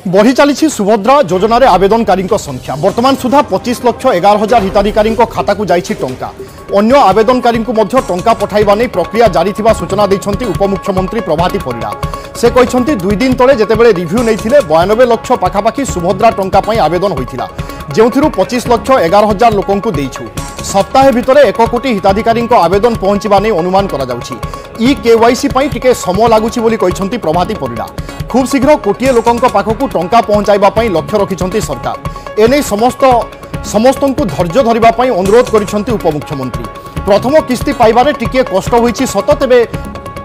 बढ़ी चली सुभद्रा योजन आवेदनकारी संख्या वर्तमान सुधा 25,11,000 हिताधिकारी खाता को जाइछि टंका अन्य आवेदनकारी टंका पठाइबा नै प्रक्रिया जारी थिबा सूचना दैछन्ति उपमुख्यमंत्री प्रभाती परिडा। से कहते 2 दिन तले जेतेबेले रिव्यू नैथिले 92 लाख पाखापाखि सुभद्रा टंका पई आवेदन होइथिला जेउथिरु 25,11,000 लोकंकु देइछु। सप्ताह भितर 1 कोटी हिताधिकारी आवेदन पहुंचवा नहीं अनुमान करा जाउछि। ई केवाईसी पई टिके समय लागुछि बोली कहछन्ति प्रभाती परिडा। खूब शीघ्र कोटिए लोकंक पाखकु टंका पहुंचाइबा पई लक्ष्य रखिछन्ति सरकार। एने समस्तंकु धैर्य धरिबा पई अनुरोध करिछन्ति उपमुख्यमंत्री। प्रथम किस्ती पाइबारे टिके कष्ट होइछि सत, तेबे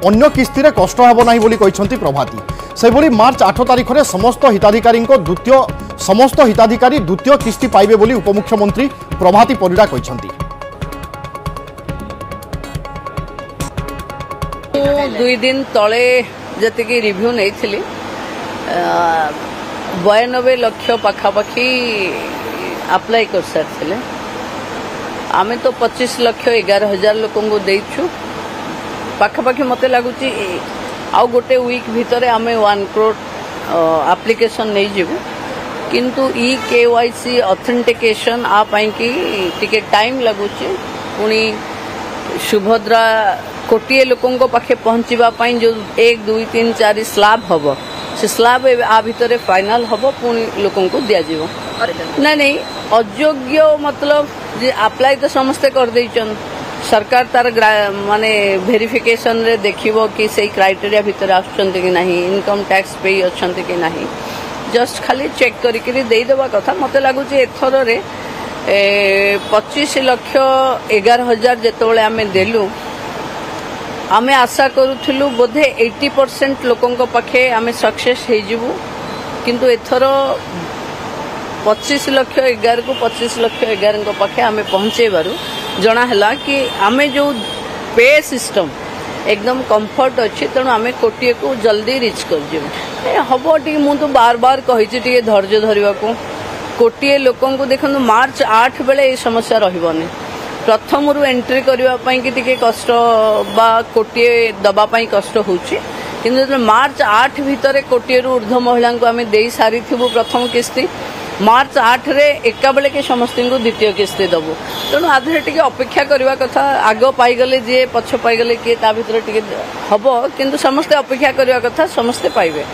अन्य किस्ती रे कष्ट हेबो नाही बोली कहछन्ति प्रभाती। सेबोली मार्च 8 तारिख रे समस्त हिताधिकारी द्वितीय किस्ती पाइबे बोली उपमुख्यमंत्री प्रभाती परिडा कहछन्ति। 2 दिन तले जति रिव्यू नहीं थी 92 लाख पाखापाखि अप्लाई कर सारी आमे तो 25,11,000 लोक देचु पाखापाखि मत लगुच आउ गोटे वीक भितर आमे 1 करोड़ एप्लिकेशन नहीं जीवु किंतु ई केवाईसी ऑथेंटिकेशन टिके टाइम लगुच पुणी सुभद्रा कोटिए लोकों पाखे पहुँचापी जो 1 2 3 4 स्लाब हम से स्लाब आ भितर फाइनल हम पुणी लोकों को दि जाव नहीं अयोग्य मतलब जे अप्लाई तो समस्ते कर देइछन सरकार तार माने वेरिफिकेशन रे देखिबो कि सही क्राइटेरिया भितर आछंती कि नहीं इनकम टैक्स पे अछंती कि नहीं जस्ट खाली चेक करिकरी देई देबा कथा मते लागु जे एथर रे 25,11,000 जेतबेले आमे देलु आमे आशा करूथिलु बोधे 80% लोकों पाखे आमे सक्सेस हो जीवु किंतु एथर 25,11,000 को 25,11,000 पाखे आमे पहुँचे बारू जना है कि आमे जो पे सिस्टम एकदम कंफर्ट अच्छी तेणु आमे कोटिए को जल्दी रिच कर हम टी मु तो बार बार कही धैर्य धरवा को कोटिए लोकों को देखो मार्च 8 बेले ये समस्या रही प्रथम रु एंट्री करने की कष्ट बा कोटिए दबापाई कष्ट होची किंतु मार्च 8 भितर कोटिए रु ऊर्ध्व महिला को आम दे सारी थी प्रथम किस्ती मार्च 8 रे एका बेले के समस्त को द्वितीय किस्ती दबु तेणु आधे टी अपेक्षा करवा कथा आग पाईगले जी पछ पाईगले किए ता भितर टी हम किंतु समस्ते अपेक्षा करवा कथा समस्ते पाइबे।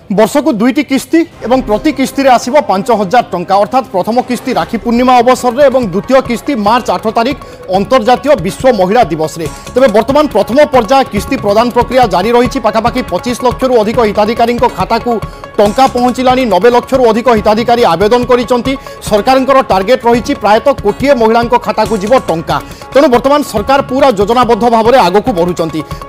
वर्ष को 2टी किस्ती एवं प्रति किस्ती रे आसीबो 5,000 टंका अर्थात प्रथम किस्ती राखी पूर्णिमा अवसर रे एवं द्वितीय किस्ती मार्च 8 तारिख अंतर्जातीय विश्व महिला दिवस रे। तेबे वर्तमान प्रथम पर्याय किस्ती प्रदान प्रक्रिया जारी रही पाखापाखि 25 लाख रु अधिक हिताधिकारी खाता को टंका पहुंचलानी 90 लाख रु अधिक हिताधिकारी आवेदन करिसंती। सरकारଙ୍କର टार्गेट रही प्रायतः कोटिए महिला खाता को जीव टंका तेणु वर्तमान सरकार पूरा योजनाबद्ध भाव में आगक बढ़ुंट।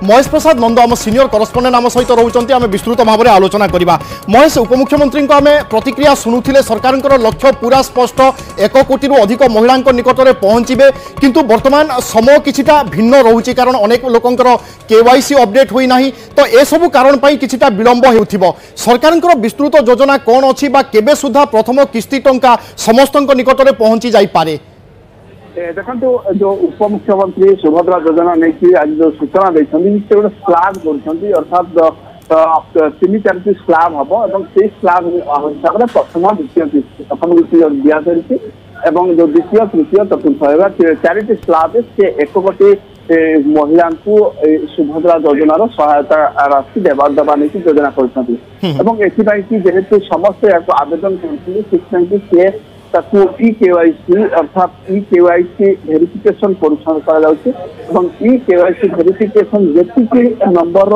महेश प्रसाद नंद आम सीनियर करस्पोंडेंट आम सहित रोचंती आम विस्तृत भाव में आलोचना करबा। महेश उपमुख्यमंत्री को आम प्रतिक्रिया शुणुले सरकार लक्ष्य पूरा स्पष्ट 1 कोटी रु अधिक महिला निकट में पहुंचे किंतु वर्तमान समय किछिटा भिन्न रोचे कारण अनेक लोकंकर केवाईसी अपडेट होई नाही तो ए सबु कारण पई किछिटा विलंब हेउथिबो। सरकार विस्तृत योजना कौन अच्छी केबे सुधा प्रथम किस्ती टंका समस्त निकट में पहुंची जाई पारे? देखो जो उपमुख्यमंत्री सुभद्रा योजना नहीं आज जो सूचना देते गोटे स्लाब कर अर्थात 3-4 स्लाब हम से स्लाब हिसाब से प्रथम द्वितीय किस्ती प्रथम किस्ती दिया सारी जो द्वितीय तृतीय चतुर्थ 4टी स्लाब से 1 कोटी महिला को सुभद्रा योजनार सहायता राशि देवा नहीं योजना कर जेहेतु समस्ते आवेदन कर ई केवाईसी अर्थात e KYC verification e KYC verification जी नंबर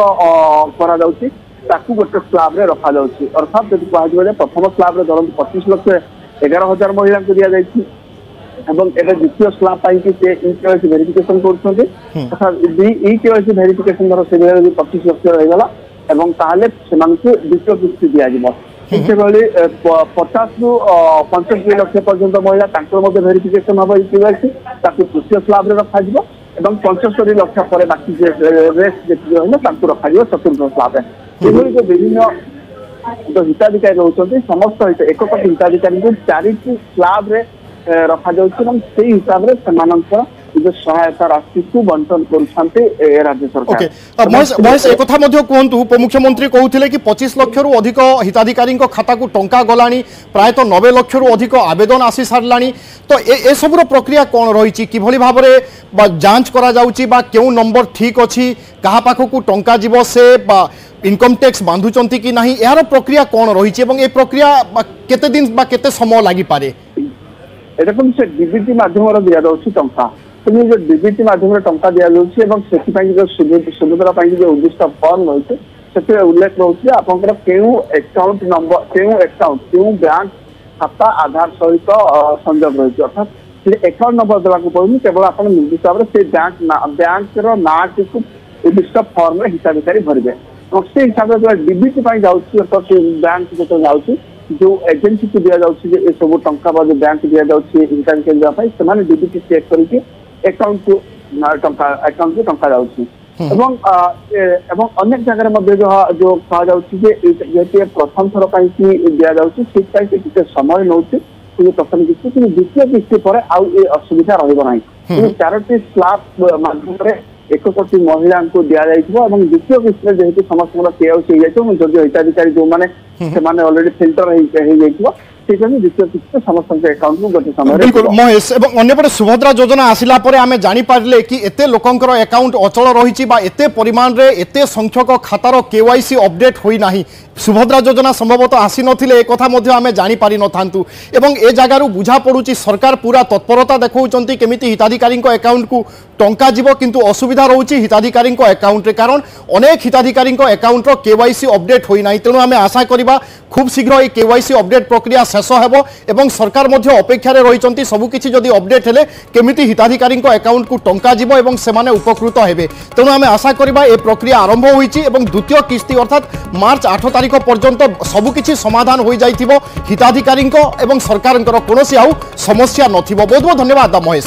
गोटे स्लाब रे रखा जाउछि अर्थात जब कह प्रथम स्लाब रे धरन 25,11,000 महिला को दिया जाइछि एवं द्वितीय स्लाब पाई कि से ई केवाईसी वेरिफिकेशन करछन्ते अर्थात ई केवाईसी वेरिफिकेशन धर से 25 लाख रहीगला एवं ताले सेमानकु द्वितीय किस्ती दिया जिवो से 50 रु 75 लाख पर्यंत महिला वेरिफिकेशन हम ई तृतीय स्लाब रे रखा जिवो एवं 75 लाख पर बाकी रेस्ट रहा रखा चतुर्थ स्लाब जो विभिन्न जो हिताधिकारी रोचे समस्त 1 कोटी हिताधिकारी को 4टी स्लाब रे रखा जाउछि हिसाब से जो सहायता राशि को बंटन करुछन्ते राज्य सरकार। ओके महेश एक कथा मध्य कहंतु उपमुख्यमंत्री कहउथिले कि 25 लाख रु अधिक हिताधिकारी खाता को टंका गलानी प्रायत 90 लाख रु अधिक आवेदन आसी सारलानी तो ए सबुर प्रक्रिया कोन रहिछि किभली भाबरे जांच करा जाउछि बा केउ नंबर ठीक अछि कहा पाखो को टंका जीवो से बा इनकम टैक्स बांधुचंती कि नाही यार प्रक्रिया कोन रहिछि एवं ए प्रक्रिया केते दिन बा केते समय लागि पारे एटा कोन से डीबीटी माध्यम रे दिया जाउछि टंका तो जो डीबीटी माध्यम टंका दि जाऊँगी जो सुभद्रा जो उद्दिष्ट फर्म रही है उल्लेख रोचे आपंकर केउ अकाउंट नंबर केउ अकाउंट केउ बैंक खाता आधार सहित संजोग रही अर्थात अकाउंट नंबर देवाक पड़ुनी केवल आप निर्दिष्ट भाव से बैंक नाटी को उद्दिष्ट फर्म हिताधिकारी भरवे और से हिसाब से डीबीटी जाऊँगी अर्थात बैंक जो जाऊँगी जो एजेंसी को दि जाऊँगी ये सब टंका जो बैंक दि जाऊँगी हिताधिकारी से डीबीटी चेक करके अकाउंट को टंका जाउछि एवं अनेक जगह मध्ये जो कहा जाउछि जे प्रथम थर पई कि दिया जाउछि ठीक पई किते समय नउछि कि प्रथम किस्ती कि द्वितीय किस्ती पर आउ ए असुविधा रहइबो नाही कि चारोटी स्लैब माध्यम रे 1 कोटी महिला को दिया जाइछो एवं द्वितीय किस्ती जेहेतु समस्त केओसी जाइछो जो हिताधिकारी जो माने से माने ऑलरेडी फिल्टर हे जाइछो बिल्कुल महेश एवं अन्यपटे सुभद्रा योजना आसिला परे आमे जानि पारले कि एते लोकंकर अकाउंट अचल रहिछि बा एते परिमाण रे एते संख्यक खातार केवाईसी अपडेट होई नाही सुभद्रा योजना संभवतः आसी नथिले ए कथा मध्ये आमे जानि पारि नथांतु एवं ए जगारु बुझा पडुछि सरकार पूरा तत्परता देखौचंती केमिति हिताधिकारी अकाउंट को टंका जीवो किंतु असुविधा रहउछि हिताधिकारी अकाउंट रे कारण अनेक हिताधिकारी अकाउंट रो केवाईसी अपडेट होई नाही तेनु आमे आशा करिबा खूब शीघ्र ए केवाईसी अपडेट प्रक्रिया शेष हेबो एवं सरकार मध्य अपेक्षा रे रहिचंती सब किछि जदि अपडेट हेले केमिति हिताधिकारी अकाउंट को टंका जीवो एवं सेमाने उपकृत हेबे तेनु आमे आशा करिबा ए प्रक्रिया आरंभ होईछि एवं द्वितीय किस्ती अर्थात मार्च 8 तारिख पर्यंत सबकिछि समाधान हो जाइथिबो हिताधिकारी एवं सरकारଙ୍କର कोनोसी आउ समस्या नथिबो। बहुत बहुत धन्यवाद महेश।